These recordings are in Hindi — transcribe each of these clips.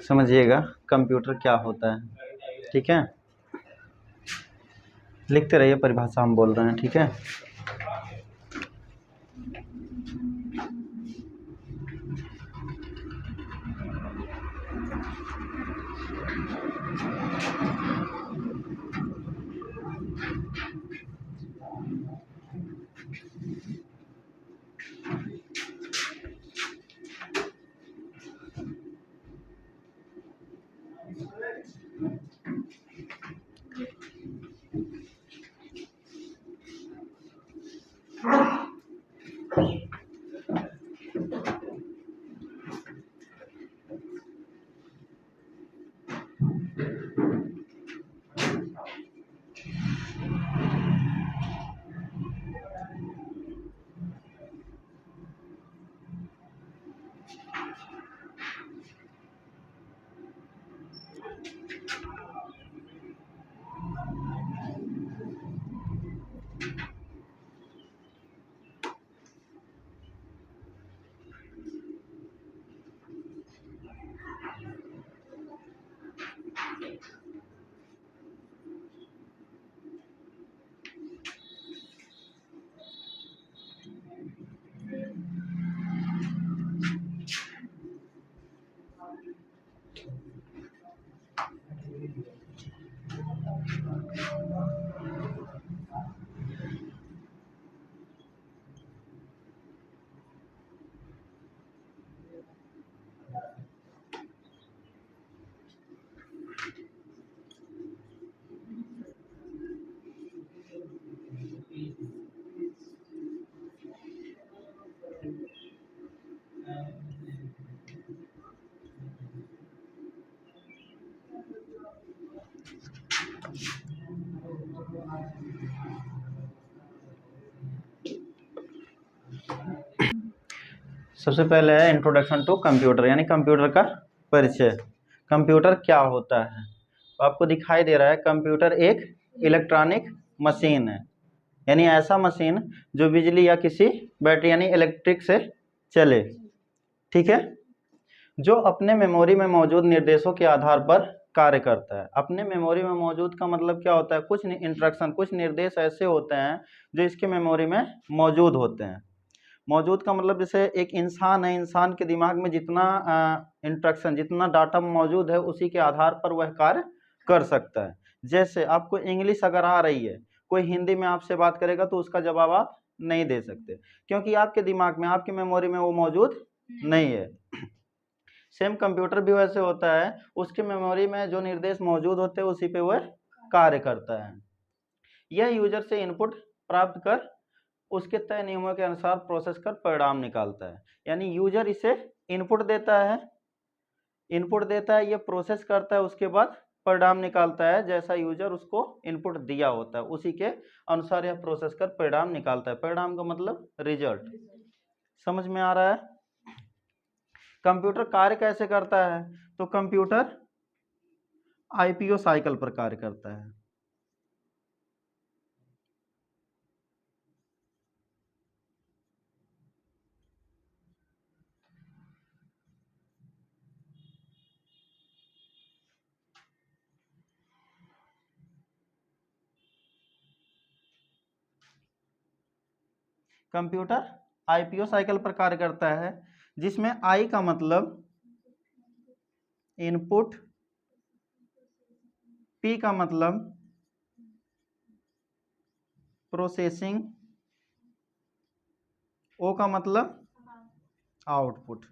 समझिएगा कंप्यूटर क्या होता है। ठीक है, लिखते रहिए, परिभाषा हम बोल रहे हैं। ठीक है, सबसे पहले है इंट्रोडक्शन टू कंप्यूटर, यानी कंप्यूटर का परिचय। कंप्यूटर क्या होता है? तो आपको दिखाई दे रहा है कंप्यूटर एक इलेक्ट्रॉनिक मशीन है, यानी ऐसा मशीन जो बिजली या किसी बैटरी यानी इलेक्ट्रिक से चले। ठीक है, जो अपने मेमोरी में मौजूद निर्देशों के आधार पर कार्य करता है। अपने मेमोरी में मौजूद का मतलब क्या होता है? कुछ इंस्ट्रक्शन, कुछ निर्देश ऐसे होते हैं जो इसके मेमोरी में मौजूद होते हैं। मौजूद का मतलब जैसे एक इंसान है, इंसान के दिमाग में जितना इंस्ट्रक्शन, जितना डाटा मौजूद है, उसी के आधार पर वह कार्य कर सकता है। जैसे आपको इंग्लिश अगर आ रही है, कोई हिंदी में आपसे बात करेगा तो उसका जवाब आप नहीं दे सकते, क्योंकि आपके दिमाग में, आपकी मेमोरी में वो मौजूद नहीं है। सेम कंप्यूटर भी वैसे होता है, उसके मेमोरी में जो निर्देश मौजूद होते हैं उसी पे वह कार्य करता है। यह यूजर से इनपुट प्राप्त कर उसके तय नियमों के अनुसार प्रोसेस कर परिणाम निकालता है। यानी यूजर इसे इनपुट देता है, ये प्रोसेस करता है, उसके बाद परिणाम निकालता है। जैसा यूजर उसको इनपुट दिया होता है उसी के अनुसार यह प्रोसेस कर परिणाम निकालता है। परिणाम का मतलब रिजल्ट। समझ में आ रहा है? कंप्यूटर कार्य कैसे करता है? तो कंप्यूटर आईपीओ साइकिल पर कार्य करता है। कंप्यूटर आईपीओ साइकिल पर कार्य करता है, जिसमें आई का मतलब इनपुट, पी का मतलब प्रोसेसिंग, ओ का मतलब आउटपुट।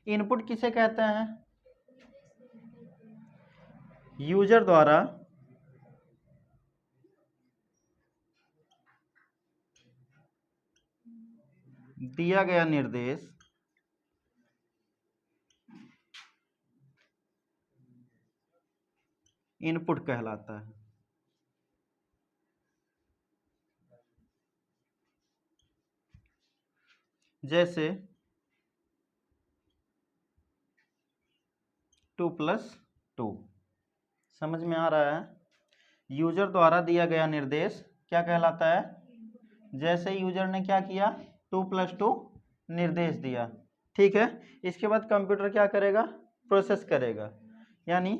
इनपुट किसे कहते हैं? यूजर द्वारा दिया गया निर्देश इनपुट कहलाता है। जैसे 2+2, समझ में आ रहा है? यूजर द्वारा दिया गया निर्देश क्या कहलाता है? जैसे यूजर ने क्या किया, 2+2 निर्देश दिया, ठीक है। इसके बाद कंप्यूटर क्या करेगा, प्रोसेस करेगा, यानी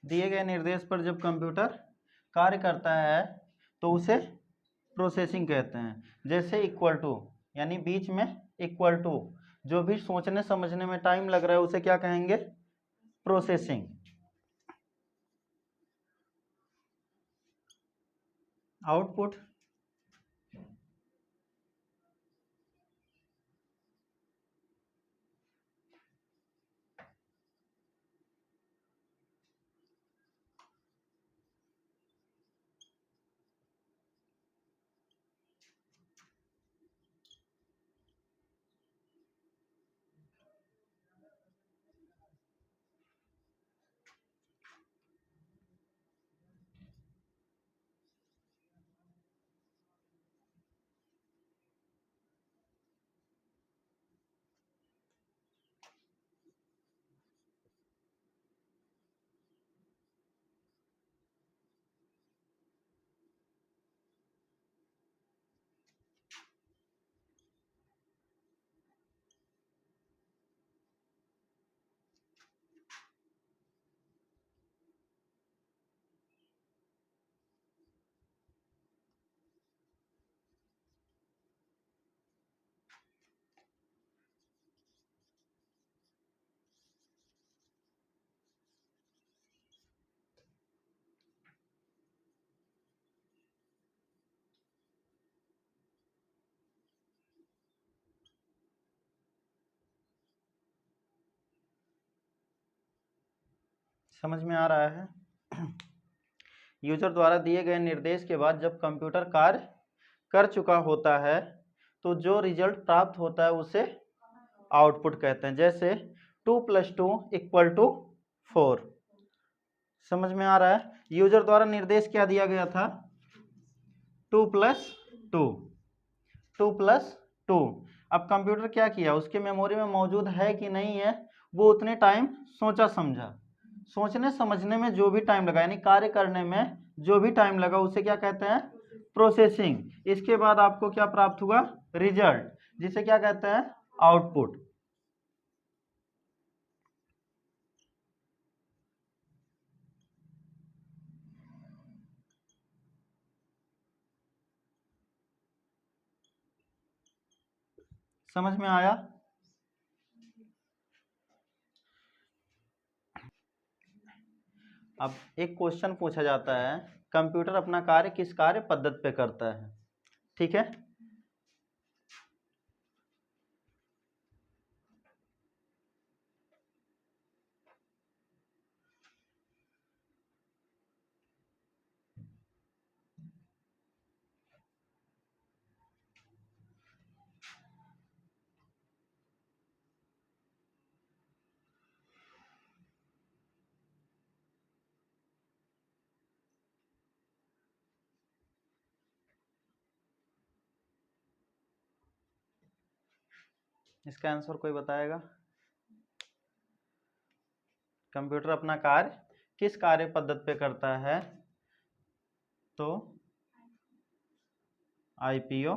दिए गए निर्देश पर जब कंप्यूटर कार्य करता है तो उसे प्रोसेसिंग कहते हैं। जैसे इक्वल टू, यानी बीच में इक्वल टू, जो भी सोचने समझने में टाइम लग रहा है उसे क्या कहेंगे, प्रोसेसिंग। आउटपुट समझ में आ रहा है। यूजर द्वारा दिए गए निर्देश के बाद जब कंप्यूटर कार्य कर चुका होता है तो जो रिजल्ट प्राप्त होता है उसे आउटपुट कहते हैं। जैसे 2 + 2 = 4। समझ में आ रहा है। यूजर द्वारा निर्देश क्या दिया गया था, 2 + 2, 2 + 2। अब कंप्यूटर क्या किया, उसके मेमोरी में मौजूद है कि नहीं है, वो उतने टाइम सोचा समझा। सोचने समझने में जो भी टाइम लगा, यानी कार्य करने में जो भी टाइम लगा उसे क्या कहते हैं, प्रोसेसिंग। इसके बाद आपको क्या प्राप्त हुआ, रिजल्ट, जिसे क्या कहते हैं, आउटपुट। समझ में आया। अब एक क्वेश्चन पूछा जाता है, कंप्यूटर अपना कार्य किस कार्य पद्धति पे करता है। ठीक है, इसका आंसर कोई बताएगा। कंप्यूटर अपना कार्य किस कार्य पद्धति पे करता है, तो आईपीओ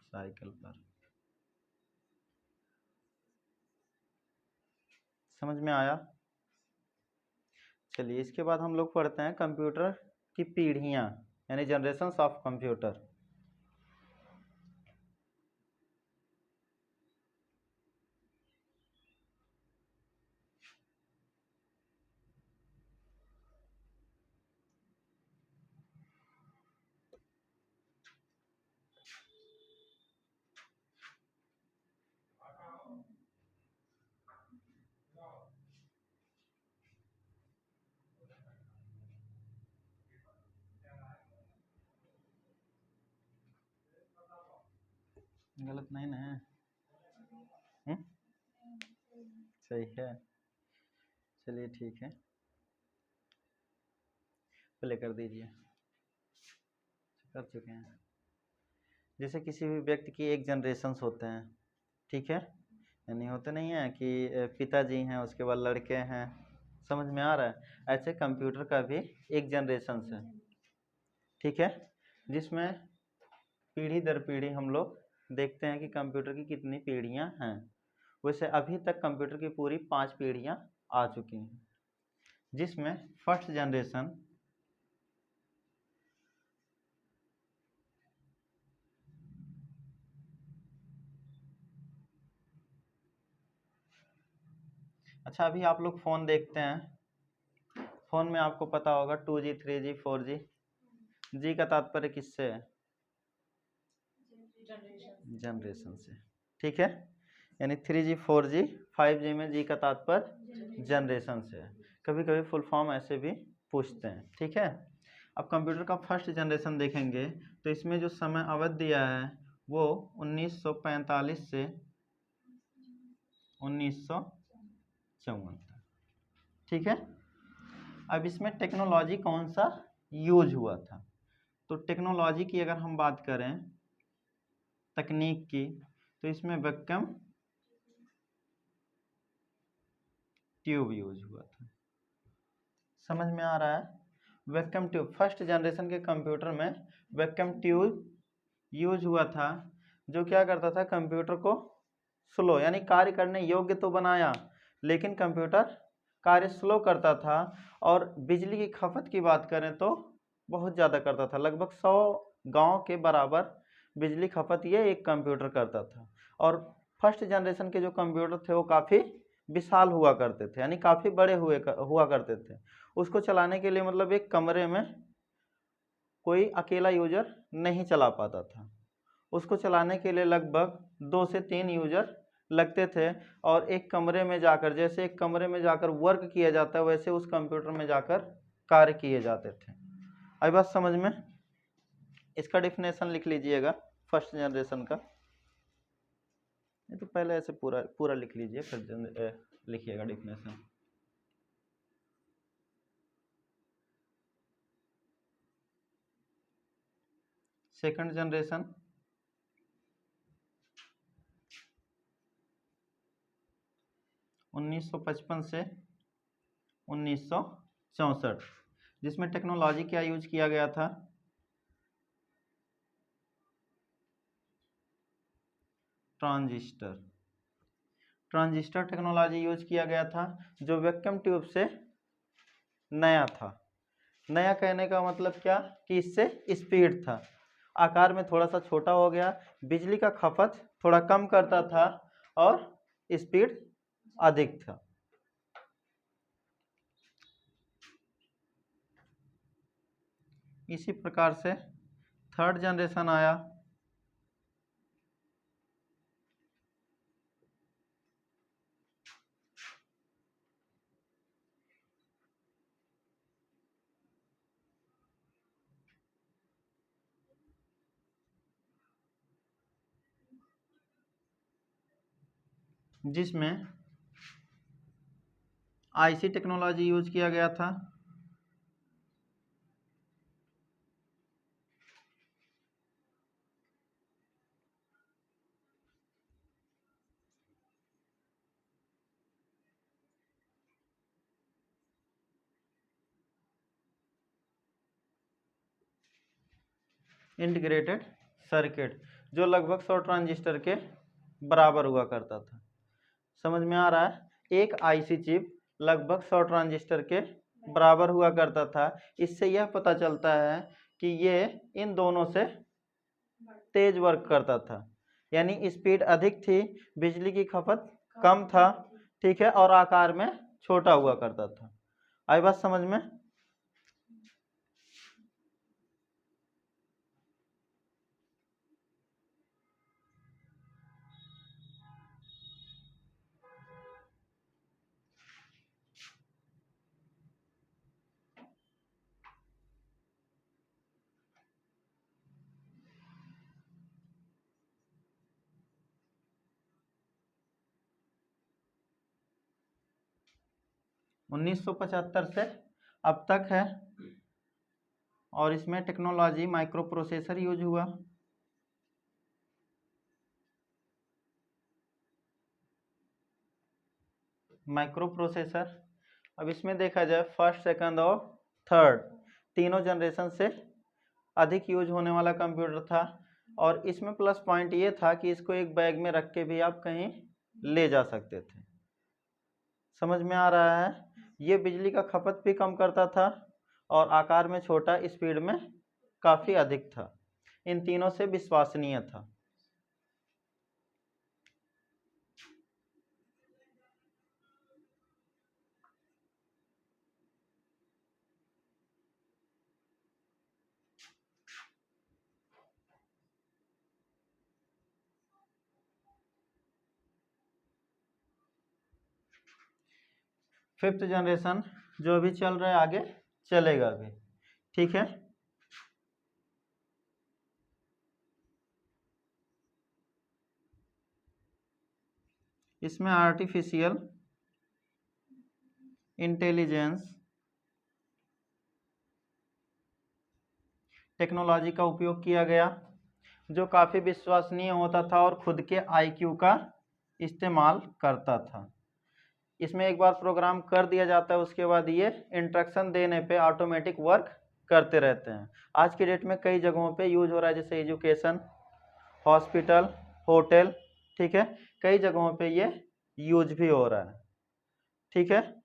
साइकिल पर। समझ में आया। चलिए इसके बाद हम लोग पढ़ते हैं कंप्यूटर की पीढ़ियां, यानी जनरेशंस ऑफ कंप्यूटर। गलत नहीं ना है? सही है, चलिए ठीक है, प्ले कर दीजिए। कर चुके हैं। जैसे किसी भी व्यक्ति की एक जनरेशन्स होते हैं, ठीक है, यानी होते नहीं है कि पिताजी हैं, उसके बाद लड़के हैं, समझ में आ रहा है? ऐसे कंप्यूटर का भी एक जनरेशन्स है, ठीक है, जिसमें पीढ़ी दर पीढ़ी हम लोग देखते हैं कि कंप्यूटर की कितनी पीढ़ियां हैं। वैसे अभी तक कंप्यूटर की पूरी 5 पीढ़ियां आ चुकी हैं, जिसमें फर्स्ट जनरेशन अच्छा, अभी आप लोग फ़ोन देखते हैं, फ़ोन में आपको पता होगा 2G 3G 4G, जी का तात्पर्य किससे है? जनरेशन से, ठीक है, यानी 3G 4G 5G में जी का तात्पर्य जनरेशन से है। कभी कभी फुल फॉर्म ऐसे भी पूछते हैं, ठीक है। अब कंप्यूटर का फर्स्ट जनरेशन देखेंगे तो इसमें जो समय अवधि दिया है वो 1945 से 1954 तक, ठीक है। अब इसमें टेक्नोलॉजी कौन सा यूज हुआ था, तो टेक्नोलॉजी की अगर हम बात करें, तकनीक की, तो इसमें वैक्यूम ट्यूब यूज हुआ था। समझ में आ रहा है? वैक्यूम ट्यूब, फर्स्ट जनरेशन के कंप्यूटर में वैक्यूम ट्यूब यूज हुआ था, जो क्या करता था, कंप्यूटर को स्लो यानी कार्य करने योग्य तो बनाया, लेकिन कंप्यूटर कार्य स्लो करता था। और बिजली की खपत की बात करें तो बहुत ज़्यादा करता था, लगभग 100 गांव के बराबर बिजली खपत ये एक कंप्यूटर करता था। और फर्स्ट जनरेशन के जो कंप्यूटर थे वो काफ़ी विशाल हुआ करते थे, यानी काफ़ी बड़े हुआ करते थे। उसको चलाने के लिए मतलब एक कमरे में कोई अकेला यूजर नहीं चला पाता था, उसको चलाने के लिए लगभग 2 से 3 यूजर लगते थे। और एक कमरे में जाकर, जैसे एक कमरे में जाकर वर्क किया जाता है, वैसे उस कंप्यूटर में जाकर कार्य किए जाते थे। आई बात समझ में? इसका डिफिनेशन लिख लीजिएगा फर्स्ट जनरेशन का, ये तो पहले ऐसे पूरा पूरा लिख लीजिए, फिर लिखिएगा डिफिनेशन। सेकंड जनरेशन 1955 से 1964, जिसमें टेक्नोलॉजी क्या यूज किया गया था, ट्रांजिस्टर। ट्रांजिस्टर टेक्नोलॉजी यूज किया गया था, जो वैक्यूम ट्यूब से नया था। नया कहने का मतलब क्या, कि इससे स्पीड था, आकार में थोड़ा सा छोटा हो गया, बिजली का खपत थोड़ा कम करता था और स्पीड अधिक था। इसी प्रकार से थर्ड जनरेशन आया, जिसमें आईसी टेक्नोलॉजी यूज किया गया था। इंटीग्रेटेड सर्किट, जो लगभग 100 ट्रांजिस्टर के बराबर हुआ करता था। समझ में आ रहा है? एक आईसी चिप लगभग 100 ट्रांजिस्टर के बराबर हुआ करता था। इससे यह पता चलता है कि ये इन दोनों से तेज वर्क करता था, यानी स्पीड अधिक थी, बिजली की खपत कम था, ठीक है, और आकार में छोटा हुआ करता था। आई बात समझ में? 1975 से अब तक है, और इसमें टेक्नोलॉजी माइक्रो प्रोसेसर यूज हुआ। माइक्रो प्रोसेसर, अब इसमें देखा जाए फर्स्ट, सेकंड और थर्ड तीनों जनरेशन से अधिक यूज होने वाला कंप्यूटर था। और इसमें प्लस पॉइंट ये था कि इसको एक बैग में रख के भी आप कहीं ले जा सकते थे। समझ में आ रहा है? ये बिजली का खपत भी कम करता था और आकार में छोटा, स्पीड में काफ़ी अधिक था। इन तीनों से विश्वसनीय था। फिफ्थ जनरेशन जो अभी चल रहा है, आगे चलेगा भी, ठीक है। इसमें आर्टिफिशियल इंटेलिजेंस टेक्नोलॉजी का उपयोग किया गया, जो काफ़ी विश्वसनीय होता था और खुद के आईक्यू का इस्तेमाल करता था। इसमें एक बार प्रोग्राम कर दिया जाता है, उसके बाद ये इंस्ट्रक्शन देने पे ऑटोमेटिक वर्क करते रहते हैं। आज की डेट में कई जगहों पे यूज हो रहा है, जैसे एजुकेशन, हॉस्पिटल, होटल, ठीक है, कई जगहों पे ये यूज भी हो रहा है, ठीक है।